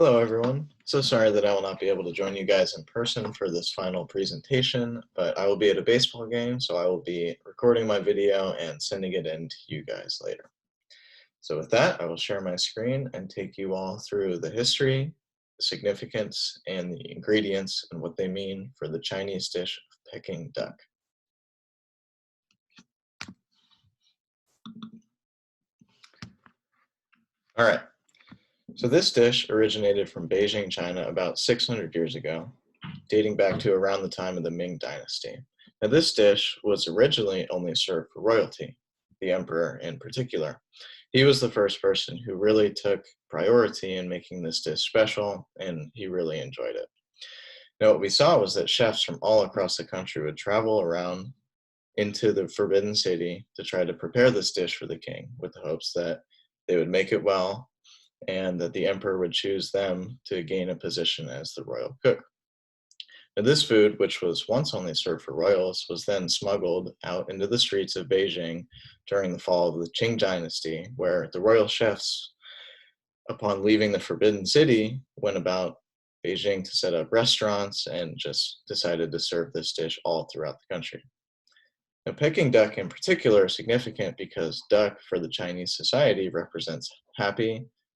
Hello, everyone. So sorry that I will not be able to join you guys in person for this final presentation, but I will be at a baseball game, so I will be recording my video and sending it in to you guys later. So with that, I will share my screen and take you all through the history, the significance, and the ingredients and what they mean for the Chinese dish of Peking duck. All right. So this dish originated from Beijing, China about 600 years ago, dating back to around the time of the Ming Dynasty. Now this dish was originally only served for royalty, the emperor in particular. He was the first person who really took priority in making this dish special, and he really enjoyed it. Now what we saw was that chefs from all across the country would travel around into the Forbidden City to try to prepare this dish for the king with the hopes that they would make it well and that the emperor would choose them to gain a position as the royal cook. Now, this food, which was once only served for royals, was then smuggled out into the streets of Beijing during the fall of the Qing dynasty, where the royal chefs, upon leaving the Forbidden City, went about Beijing to set up restaurants and just decided to serve this dish all throughout the country. Now, Peking duck in particular is significant because duck for the Chinese society represents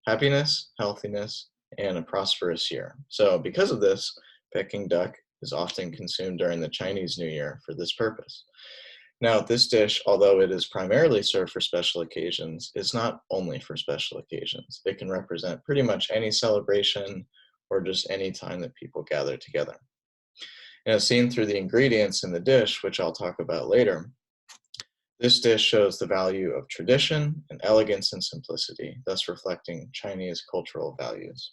happiness, healthiness, and a prosperous year. So because of this, Peking duck is often consumed during the Chinese New Year for this purpose. Now, this dish, although it is primarily served for special occasions, is not only for special occasions. It can represent pretty much any celebration or just any time that people gather together. And as seen through the ingredients in the dish, which I'll talk about later, this dish shows the value of tradition and elegance and simplicity, thus reflecting Chinese cultural values.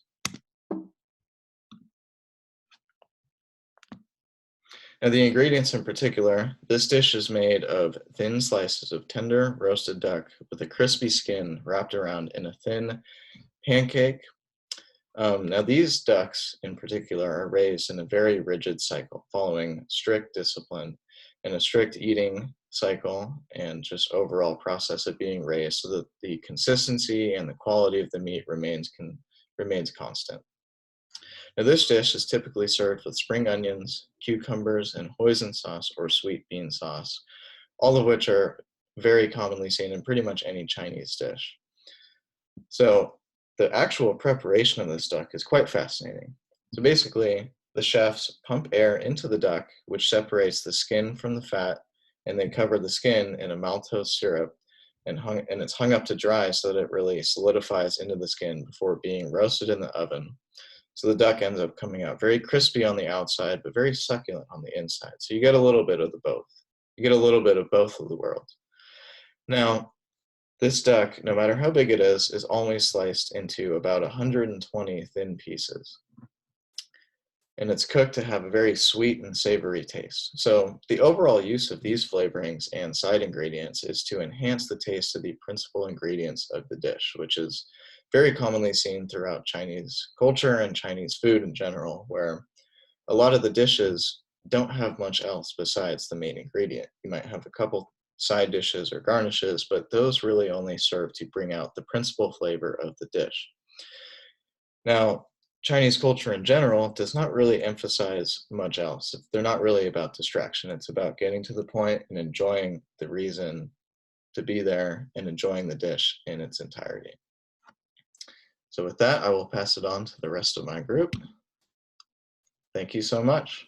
Now, the ingredients in particular, this dish is made of thin slices of tender roasted duck with a crispy skin wrapped around in a thin pancake. Now, these ducks in particular are raised in a very rigid cycle, following strict discipline and a strict eating cycle and just overall process of being raised so that the consistency and the quality of the meat remains constant. Now, this dish is typically served with spring onions, cucumbers, and hoisin sauce or sweet bean sauce, all of which are very commonly seen in pretty much any Chinese dish. So the actual preparation of this duck is quite fascinating. So basically, the chefs pump air into the duck, which separates the skin from the fat, and they cover the skin in a maltose syrup, and it's hung up to dry so that it really solidifies into the skin before being roasted in the oven. So the duck ends up coming out very crispy on the outside, but very succulent on the inside. So you get a little bit of the both. You get a little bit of both of the worlds. Now, this duck, no matter how big it is always sliced into about 120 thin pieces. And it's cooked to have a very sweet and savory taste. So the overall use of these flavorings and side ingredients is to enhance the taste of the principal ingredients of the dish, which is very commonly seen throughout Chinese culture and Chinese food in general, where a lot of the dishes don't have much else besides the main ingredient. You might have a couple side dishes or garnishes, but those really only serve to bring out the principal flavor of the dish. Now, Chinese culture in general does not really emphasize much else. They're not really about distraction. It's about getting to the point and enjoying the reason to be there and enjoying the dish in its entirety. So with that, I will pass it on to the rest of my group. Thank you so much.